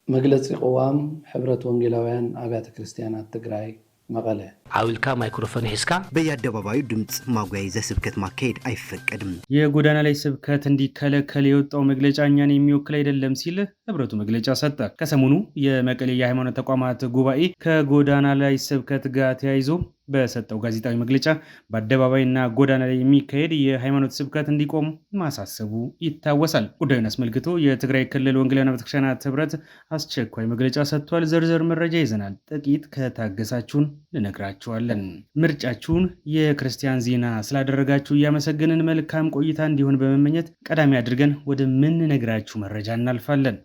መግለጺ قوام ሕብረት ወንጌላውያን አብያተ ክርስቲያናት ትግራይ መቀለ አውልካ ማይክሮፎን ሂስካ በየአደባባዩ ድምጽ ማጉያ ይዘህ ስብከት ማካሄድ አይፈቀድም። የጎዳና ላይ ስብከት እንዲከለከል የወጣው መግለጫ እኛን የሚወክል አይደለም ሲል ህብረቱ መግለጫ ሰጠ። ከሰሞኑ የመቀሌ የሃይማኖት ተቋማት ጉባኤ ከጎዳና ላይ ስብከት ጋር ተያይዞ በሰጠው ጋዜጣዊ መግለጫ በአደባባይና ጎዳና ላይ የሚካሄድ የሃይማኖት ስብከት እንዲቆም ማሳሰቡ ይታወሳል። ጉዳዩን አስመልክቶ የትግራይ ክልል ወንጌላውያን ቤተክርስቲያናት ህብረት አስቸኳይ መግለጫ ሰጥቷል። ዝርዝር መረጃ ይዘናል። ጥቂት ከታገሳችሁን ልነግራችኋለን። ምርጫችሁን የክርስቲያን ዜና ስላደረጋችሁ እያመሰገንን መልካም ቆይታ እንዲሆን በመመኘት ቀዳሚ አድርገን ወደ ምን ነግራችሁ መረጃ እናልፋለን።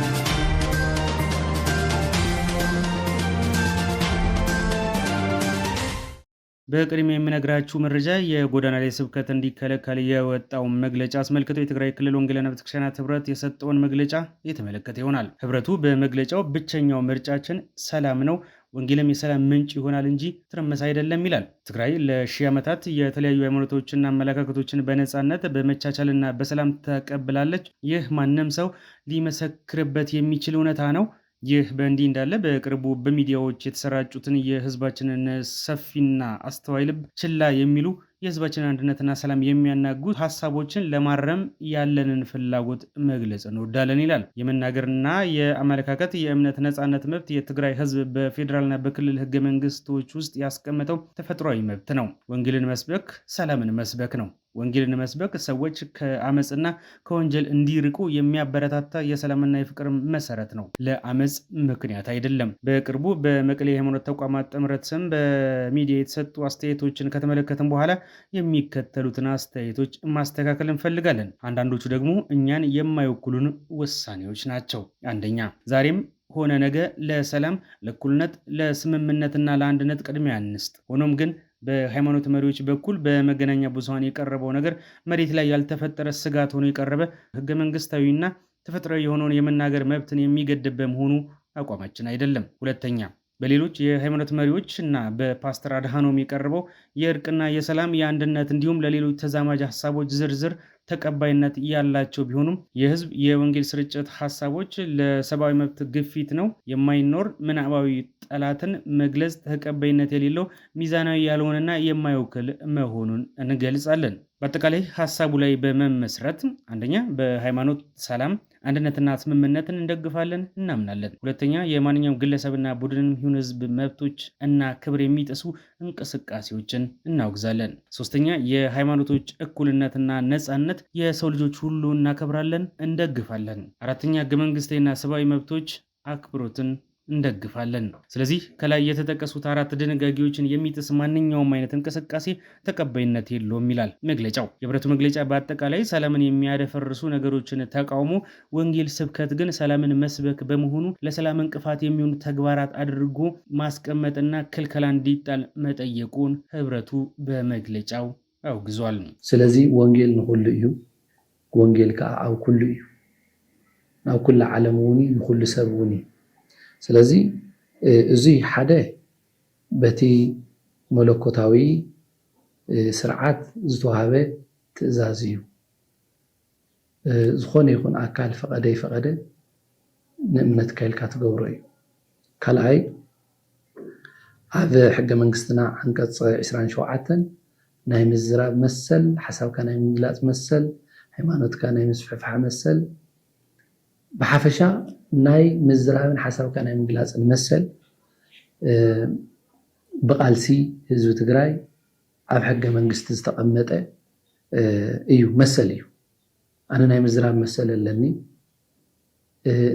በቅድሚያ የምነግራችሁ መረጃ የጎዳና ላይ ስብከት እንዲከለከል የወጣው መግለጫ አስመልክቶ የትግራይ ክልል ወንጌላውያን ቤተክርስቲያናት ህብረት የሰጠውን መግለጫ የተመለከተ ይሆናል። ህብረቱ በመግለጫው ብቸኛው ምርጫችን ሰላም ነው፣ ወንጌልም የሰላም ምንጭ ይሆናል እንጂ ትርምስ አይደለም ይላል። ትግራይ ለሺህ ዓመታት የተለያዩ ሃይማኖቶችና አመለካከቶችን በነፃነት በመቻቻልና በሰላም ተቀብላለች። ይህ ማንም ሰው ሊመሰክርበት የሚችል እውነታ ነው። ይህ በእንዲህ እንዳለ በቅርቡ በሚዲያዎች የተሰራጩትን የህዝባችንን ሰፊና አስተዋይ ልብ ችላ የሚሉ የህዝባችን አንድነትና ሰላም የሚያናጉ ሀሳቦችን ለማረም ያለንን ፍላጎት መግለጽ እንወዳለን ይላል። የመናገርና የአመለካከት የእምነት ነፃነት መብት የትግራይ ህዝብ በፌዴራልና በክልል ህገ መንግስቶች ውስጥ ያስቀመጠው ተፈጥሯዊ መብት ነው። ወንጌልን መስበክ ሰላምን መስበክ ነው። ወንጌልን መስበክ ሰዎች ከአመፅና ከወንጀል እንዲርቁ የሚያበረታታ የሰላምና የፍቅር መሰረት ነው፣ ለአመፅ ምክንያት አይደለም። በቅርቡ በመቀሌ የሃይማኖት ተቋማት ጥምረት ስም በሚዲያ የተሰጡ አስተያየቶችን ከተመለከትን በኋላ የሚከተሉትን አስተያየቶች ማስተካከል እንፈልጋለን። አንዳንዶቹ ደግሞ እኛን የማይወክሉን ውሳኔዎች ናቸው። አንደኛ፣ ዛሬም ሆነ ነገ ለሰላም፣ ለእኩልነት፣ ለስምምነትና ለአንድነት ቅድሚያ እንስጥ። ሆኖም ግን በሃይማኖት መሪዎች በኩል በመገናኛ ብዙሃን የቀረበው ነገር መሬት ላይ ያልተፈጠረ ስጋት ሆኖ የቀረበ ህገ መንግስታዊና ተፈጥሯዊ የሆነውን የመናገር መብትን የሚገድብ በመሆኑ አቋማችን አይደለም። ሁለተኛ፣ በሌሎች የሃይማኖት መሪዎች እና በፓስተር አድሃኖም የቀረበው የእርቅና የሰላም የአንድነት እንዲሁም ለሌሎች ተዛማጅ ሀሳቦች ዝርዝር ተቀባይነት ያላቸው ቢሆኑም የህዝብ የወንጌል ስርጭት ሀሳቦች ለሰብአዊ መብት ግፊት ነው። የማይኖር ምናባዊ ጠላትን መግለጽ ተቀባይነት የሌለው ሚዛናዊ ያልሆነና የማይወክል መሆኑን እንገልጻለን። በአጠቃላይ ሀሳቡ ላይ በመመስረት አንደኛ፣ በሃይማኖት ሰላም፣ አንድነትና ስምምነትን እንደግፋለን፣ እናምናለን። ሁለተኛ፣ የማንኛውም ግለሰብና ቡድንን ይሁን ህዝብ መብቶች እና ክብር የሚጥሱ እንቅስቃሴዎችን እናወግዛለን። ሶስተኛ፣ የሃይማኖቶች እኩልነትና ነፃነት የሰው ልጆች ሁሉ እናከብራለን፣ እንደግፋለን። አራተኛ፣ ህገ መንግስታዊና ሰብአዊ መብቶች አክብሮትን እንደግፋለን። ስለዚህ ከላይ የተጠቀሱት አራት ድንጋጌዎችን የሚጥስ ማንኛውም አይነት እንቅስቃሴ ተቀባይነት የለውም ይላል መግለጫው። የህብረቱ መግለጫ በአጠቃላይ ሰላምን የሚያደፈርሱ ነገሮችን ተቃውሞ፣ ወንጌል ስብከት ግን ሰላምን መስበክ በመሆኑ ለሰላም እንቅፋት የሚሆኑ ተግባራት አድርጎ ማስቀመጥና ክልከላ እንዲጣል መጠየቁን ህብረቱ በመግለጫው አውግዟል። ስለዚህ ወንጌል ንኩሉ እዩ፣ ወንጌል ከዓ ኣብ ኩሉ እዩ፣ ናብ ኩሉ ዓለም እውን ንኩሉ ሰብ እውን እዩ። ስለዚህ እዚ ሓደ በቲ መለኮታዊ ስርዓት ዝተዋሃበ ትእዛዝ እዩ። ዝኾነ ይኹን ኣካል ፈቐደ ይፈቐደ ንእምነት ከልካ ትገብሮ እዩ። ካልኣይ፣ ኣብ ሕገ መንግስትና አንቀጽ 27 ናይ ምዝራብ መሰል፣ ሓሳብካ ናይ ምግላፅ መሰል፣ ሃይማኖትካ ናይ ምስፍሕፋሕ መሰል፣ ብሓፈሻ ናይ ምዝራብን ሓሳብካ ናይ ምግላፅን መሰል ብቃልሲ ህዝቢ ትግራይ ኣብ ሕገ መንግስቲ ዝተቐመጠ እዩ፣ መሰል እዩ። ኣነ ናይ ምዝራብ መሰል ኣለኒ፣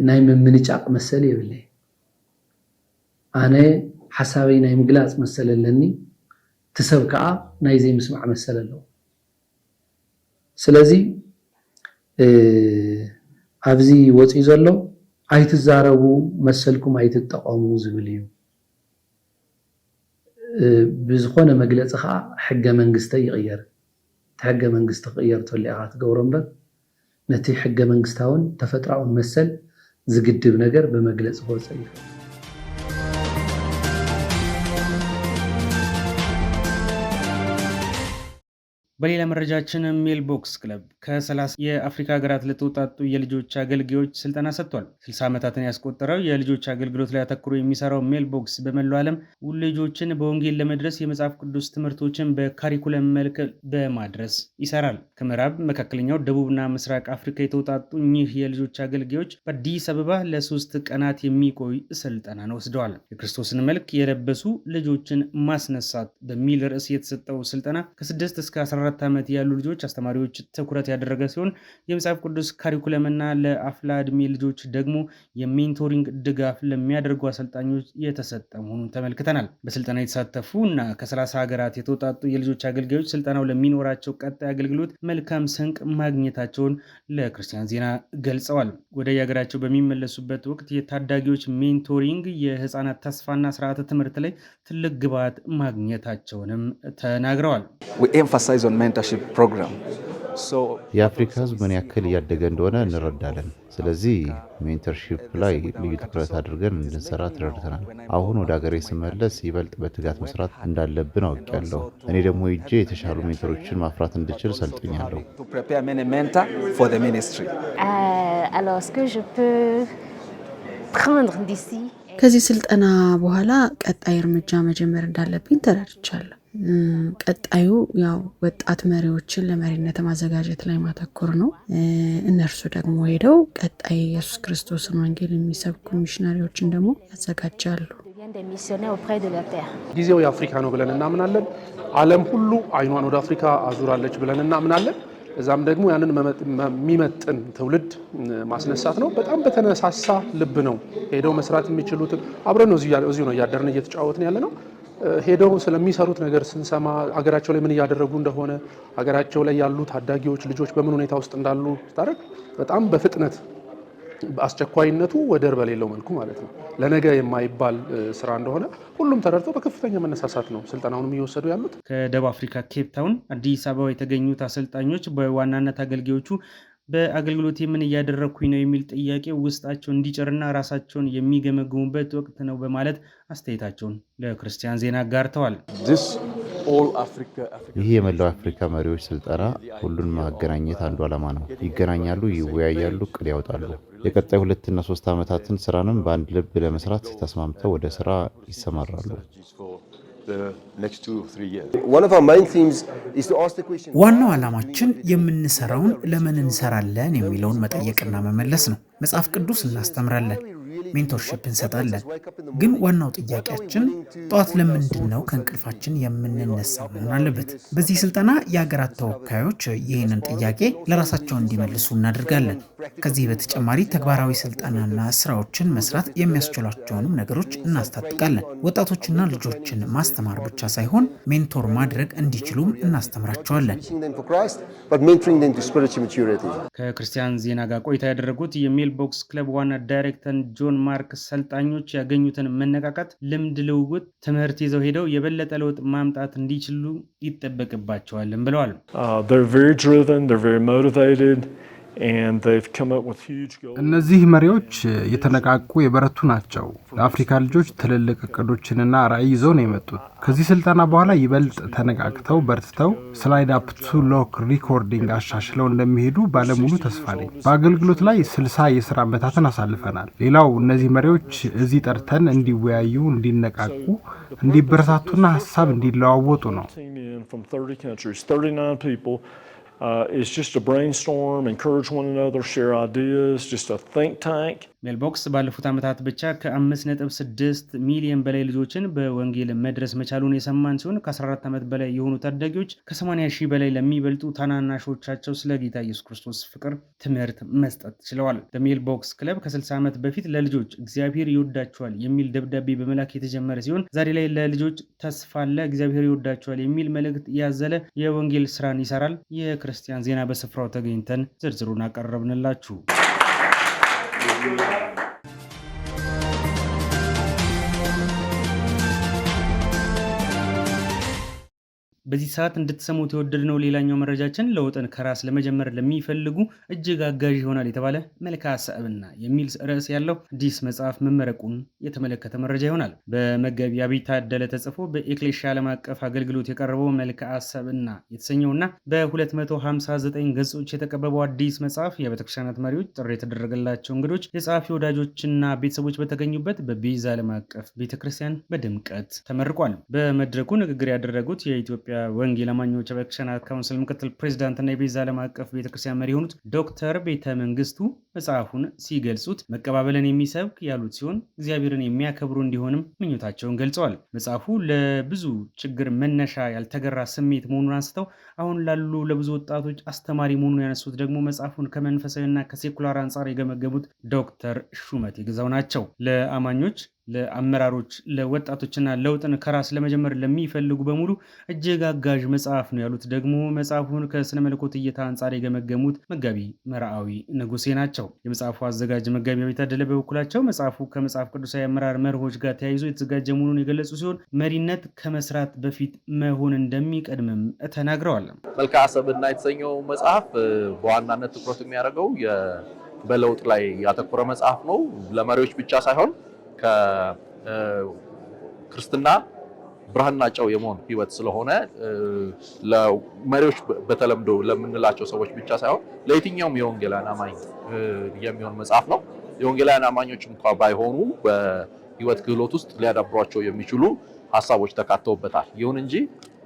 ናይ ምምንጫቅ መሰል የብለይ። ኣነ ሓሳበይ ናይ ምግላፅ መሰል ኣለኒ፣ ትሰብ ከዓ ናይ ዘይምስማዕ መሰል ኣለዎ። ስለዚ ኣብዚ ወፂኡ ዘሎ ኣይትዛረቡ መሰልኩም ኣይትጠቀሙ ዝብል እዩ። ብዝኾነ መግለፂ ከዓ ሕገ መንግስተይ ይቕየር፣ እቲ ሕገ መንግስቲ ክቕየር ተሊኻ ትገብሮ እምበር ነቲ ሕገ መንግስታውን ተፈጥራውን መሰል ዝግድብ ነገር ብመግለፂ ክወፅእ እዩ። በሌላ መረጃችን ሜልቦክስ ክለብ ከ30 የአፍሪካ ሀገራት ለተውጣጡ የልጆች አገልጋዮች ስልጠና ሰጥቷል። 60 ዓመታትን ያስቆጠረው የልጆች አገልግሎት ላይ አተኩሮ የሚሰራው ሜልቦክስ በመላው ዓለም ልጆችን በወንጌል ለመድረስ የመጽሐፍ ቅዱስ ትምህርቶችን በካሪኩለም መልክ በማድረስ ይሰራል። ከምዕራብ፣ መካከለኛው፣ ደቡብና ምስራቅ አፍሪካ የተውጣጡ እኚህ የልጆች አገልጋዮች በአዲስ አበባ ለ3 ቀናት የሚቆይ ስልጠናን ወስደዋል። የክርስቶስን መልክ የለበሱ ልጆችን ማስነሳት በሚል ርዕስ የተሰጠው ስልጠና ከ6 እስከ 14 ዓመት ያሉ ልጆች አስተማሪዎች ትኩረት ያደረገ ሲሆን የመጽሐፍ ቅዱስ ካሪኩለምና ለአፍላ ዕድሜ ልጆች ደግሞ የሜንቶሪንግ ድጋፍ ለሚያደርጉ አሰልጣኞች የተሰጠ መሆኑን ተመልክተናል። በስልጠና የተሳተፉ እና ከ30 ሀገራት የተውጣጡ የልጆች አገልጋዮች ስልጠናው ለሚኖራቸው ቀጣይ አገልግሎት መልካም ስንቅ ማግኘታቸውን ለክርስቲያን ዜና ገልጸዋል። ወደ የሀገራቸው በሚመለሱበት ወቅት የታዳጊዎች ሜንቶሪንግ የህፃናት ተስፋና ስርዓተ ትምህርት ላይ ትልቅ ግብዓት ማግኘታቸውንም ተናግረዋል። የአፍሪካ ህዝብ ምን ያክል እያደገ እንደሆነ እንረዳለን። ስለዚህ ሜንተርሺፕ ላይ ልዩ ትኩረት አድርገን እንድንሰራ ተረድተናል። አሁን ወደ ሀገሬ ስመለስ ይበልጥ በትጋት መስራት እንዳለብን አውቄያለሁ። እኔ ደግሞ ሄጄ የተሻሉ ሜንተሮችን ማፍራት እንድችል ሰልጥኛለሁ። ከዚህ ስልጠና በኋላ ቀጣይ እርምጃ መጀመር እንዳለብኝ ተረድቻለሁ። ቀጣዩ ያው ወጣት መሪዎችን ለመሪነት ማዘጋጀት ላይ ማተኮር ነው። እነርሱ ደግሞ ሄደው ቀጣይ ኢየሱስ ክርስቶስን ወንጌል የሚሰብኩ ሚሽነሪዎችን ደግሞ ያዘጋጃሉ። ጊዜው የአፍሪካ ነው ብለን እናምናለን። ዓለም ሁሉ አይኗን ወደ አፍሪካ አዙራለች ብለን እናምናለን። እዛም ደግሞ ያንን የሚመጥን ትውልድ ማስነሳት ነው። በጣም በተነሳሳ ልብ ነው ሄደው መስራት የሚችሉትን አብረን ነው እዚሁ ነው እያደርን እየተጫወትን ያለ ነው። ሄደው ስለሚሰሩት ነገር ስንሰማ ሀገራቸው ላይ ምን እያደረጉ እንደሆነ ሀገራቸው ላይ ያሉ ታዳጊዎች ልጆች በምን ሁኔታ ውስጥ እንዳሉ ስታደርግ በጣም በፍጥነት በአስቸኳይነቱ ወደር በሌለው መልኩ ማለት ነው ለነገ የማይባል ስራ እንደሆነ ሁሉም ተረድተው በከፍተኛ መነሳሳት ነው ስልጠናውንም እየወሰዱ ያሉት። ከደቡብ አፍሪካ ኬፕ ታውን አዲስ አበባ የተገኙት አሰልጣኞች በዋናነት አገልጋዮቹ በአገልግሎት ምን እያደረኩኝ ነው የሚል ጥያቄ ውስጣቸው እንዲጭርና ራሳቸውን የሚገመግሙበት ወቅት ነው በማለት አስተያየታቸውን ለክርስቲያን ዜና አጋርተዋል። ይህ የመላው አፍሪካ መሪዎች ስልጠና ሁሉን ማገናኘት አንዱ ዓላማ ነው። ይገናኛሉ፣ ይወያያሉ፣ እቅድ ያወጣሉ። የቀጣይ 2 እና 3 ዓመታትን ስራንም በአንድ ልብ ለመስራት ተስማምተው ወደ ስራ ይሰማራሉ። ዋናው ዓላማችን የምንሰራውን ለምን እንሰራለን የሚለውን መጠየቅና መመለስ ነው። መጽሐፍ ቅዱስ እናስተምራለን፣ ሜንቶርሺፕ እንሰጣለን። ግን ዋናው ጥያቄያችን ጠዋት ለምንድን ነው ከእንቅልፋችን የምንነሳው መሆን አለበት። በዚህ ስልጠና የሀገራት ተወካዮች ይህንን ጥያቄ ለራሳቸው እንዲመልሱ እናደርጋለን። ከዚህ በተጨማሪ ተግባራዊ ስልጠናና ስራዎችን መስራት የሚያስችሏቸውንም ነገሮች እናስታጥቃለን። ወጣቶችና ልጆችን ማስተማር ብቻ ሳይሆን ሜንቶር ማድረግ እንዲችሉም እናስተምራቸዋለን። ከክርስቲያን ዜና ጋር ቆይታ ያደረጉት የሜልቦክስ ክለብ ዋና ዳይሬክተር ጆን ማርክ ሰልጣኞች ያገኙትን መነቃቃት፣ ልምድ ልውውጥ፣ ትምህርት ይዘው ሄደው የበለጠ ለውጥ ማምጣት እንዲችሉ ይጠበቅባቸዋልም ብለዋል። እነዚህ መሪዎች የተነቃቁ የበረቱ ናቸው። ለአፍሪካ ልጆች ትልልቅ እቅዶችንና ራዕይ ይዘው ነው የመጡት። ከዚህ ስልጠና በኋላ ይበልጥ ተነቃቅተው በርትተው ስላይድ አፕ ቱ ሎክ ሪኮርዲንግ አሻሽለው እንደሚሄዱ ባለሙሉ ተስፋ ነኝ። በአገልግሎት ላይ 60 የስራ ዓመታትን አሳልፈናል። ሌላው እነዚህ መሪዎች እዚህ ጠርተን እንዲወያዩ፣ እንዲነቃቁ፣ እንዲበረታቱና ሀሳብ እንዲለዋወጡ ነው። It's just a brainstorm, encourage one another, share ideas, just a think tank. ሜልቦክስ ባለፉት ዓመታት ብቻ ከ5.6 ሚሊዮን በላይ ልጆችን በወንጌል መድረስ መቻሉን የሰማን ሲሆን ከ14 ዓመት በላይ የሆኑ ታዳጊዎች ከ80 ሺህ በላይ ለሚበልጡ ታናናሾቻቸው ስለ ጌታ ኢየሱስ ክርስቶስ ፍቅር ትምህርት መስጠት ችለዋል። በሜልቦክስ ክለብ ከ60 ዓመት በፊት ለልጆች እግዚአብሔር ይወዳቸዋል የሚል ደብዳቤ በመላክ የተጀመረ ሲሆን ዛሬ ላይ ለልጆች ተስፋ አለ፣ እግዚአብሔር ይወዳቸዋል የሚል መልእክት ያዘለ የወንጌል ስራን ይሰራል። የክርስቲያን ዜና በስፍራው ተገኝተን ዝርዝሩን አቀረብንላችሁ። በዚህ ሰዓት እንድትሰሙት የወደድነው ሌላኛው መረጃችን ለውጥን ከራስ ለመጀመር ለሚፈልጉ እጅግ አጋዥ ይሆናል የተባለ መልክዓ ሰብዕና የሚል ርዕስ ያለው አዲስ መጽሐፍ መመረቁን የተመለከተ መረጃ ይሆናል። በመጋቢ አብይ ታደለ ተጽፎ በኤክሌሽያ ዓለም አቀፍ አገልግሎት የቀረበው መልክዓ ሰብዕና የተሰኘውና በ259 ገጾች የተቀበበው አዲስ መጽሐፍ የቤተክርስቲያናት መሪዎች፣ ጥሪ የተደረገላቸው እንግዶች፣ የጸሐፊ ወዳጆችና ቤተሰቦች በተገኙበት በቤዛ ዓለም አቀፍ ቤተክርስቲያን በድምቀት ተመርቋል። በመድረኩ ንግግር ያደረጉት የኢትዮጵያ ወንጌል አማኞች ቤተክርስቲያናት ካውንስል ምክትል ፕሬዝዳንትና የቤዛ ዓለም አቀፍ ቤተክርስቲያን መሪ የሆኑት ዶክተር ቤተ መንግስቱ መጽሐፉን ሲገልጹት መቀባበልን የሚሰብክ ያሉት ሲሆን እግዚአብሔርን የሚያከብሩ እንዲሆንም ምኞታቸውን ገልጸዋል። መጽሐፉ ለብዙ ችግር መነሻ ያልተገራ ስሜት መሆኑን አንስተው አሁን ላሉ ለብዙ ወጣቶች አስተማሪ መሆኑን ያነሱት ደግሞ መጽሐፉን ከመንፈሳዊና ከሴኩላር አንጻር የገመገቡት ዶክተር ሹመቴ ግዛው ናቸው። ለአማኞች፣ ለአመራሮች፣ ለወጣቶችና ለውጥን ከራስ ለመጀመር ለሚፈልጉ በሙሉ እጅግ አጋዥ መጽሐፍ ነው ያሉት ደግሞ መጽሐፉን ከስነ መለኮት እይታ አንጻር የገመገሙት መጋቢ መርአዊ ንጉሴ ናቸው። የመጽሐፉ አዘጋጅ መጋቢ አብይ ታደለ በበኩላቸው መጽሐፉ ከመጽሐፍ ቅዱሳዊ አመራር መርሆች ጋር ተያይዞ የተዘጋጀ መሆኑን የገለጹ ሲሆን መሪነት ከመስራት በፊት መሆን እንደሚቀድምም ተናግረዋል። መልክዓ ሰብዕና የተሰኘው መጽሐፍ በዋናነት ትኩረት የሚያደርገው በለውጥ ላይ ያተኮረ መጽሐፍ ነው። ለመሪዎች ብቻ ሳይሆን ከክርስትና ብርሃንና ጨው የመሆን ህይወት ስለሆነ ለመሪዎች በተለምዶ ለምንላቸው ሰዎች ብቻ ሳይሆን ለየትኛውም የወንጌላውያን አማኝ የሚሆን መጽሐፍ ነው። የወንጌላውያን አማኞች እንኳን ባይሆኑ በህይወት ክህሎት ውስጥ ሊያዳብሯቸው የሚችሉ ሀሳቦች ተካተውበታል። ይሁን እንጂ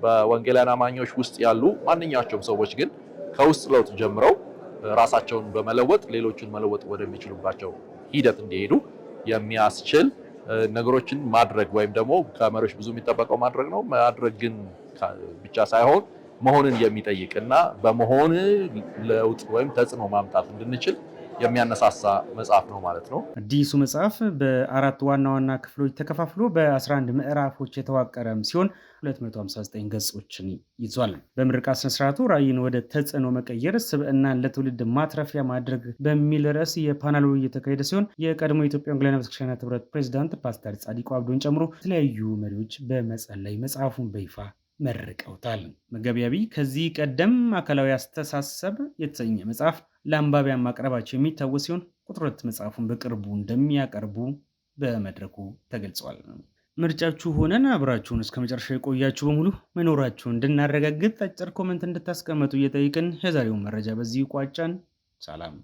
በወንጌላውያን አማኞች ውስጥ ያሉ ማንኛቸውም ሰዎች ግን ከውስጥ ለውጥ ጀምረው ራሳቸውን በመለወጥ ሌሎችን መለወጥ ወደሚችሉባቸው ሂደት እንዲሄዱ የሚያስችል ነገሮችን ማድረግ ወይም ደግሞ ከመሪዎች ብዙ የሚጠበቀው ማድረግ ነው። ማድረግ ግን ብቻ ሳይሆን መሆንን የሚጠይቅ እና በመሆን ለውጥ ወይም ተጽዕኖ ማምጣት እንድንችል የሚያነሳሳ መጽሐፍ ነው ማለት ነው። አዲሱ መጽሐፍ በአራት ዋና ዋና ክፍሎች ተከፋፍሎ በ11 ምዕራፎች የተዋቀረም ሲሆን 259 ገጾችን ይዟል። በምርቃት ስነስርዓቱ ራዕይን ወደ ተጽዕኖ መቀየር፣ ስብዕናን ለትውልድ ማትረፊያ ማድረግ በሚል ርዕስ የፓናል ውይይት የተካሄደ ሲሆን የቀድሞ የኢትዮጵያ ወንጌላውያን ቤተክርስቲያናት ህብረት ፕሬዝዳንት ፓስተር ጻዲቁ አብዶን ጨምሮ የተለያዩ መሪዎች በመጸለይ መጽሐፉን በይፋ መርቀውታል። መጋቢ አብይ ከዚህ ቀደም ማዕከላዊ አስተሳሰብ የተሰኘ መጽሐፍ ለአንባቢያን ማቅረባቸው የሚታወስ ሲሆን ቁጥር 2 መጽሐፉን በቅርቡ እንደሚያቀርቡ በመድረኩ ተገልጿል። ምርጫችሁ ሆነን አብራችሁን እስከ መጨረሻ የቆያችሁ በሙሉ መኖራችሁን እንድናረጋግጥ አጭር ኮመንት እንድታስቀምጡ እየጠየቅን የዛሬውን መረጃ በዚህ ቋጫን። ሰላም።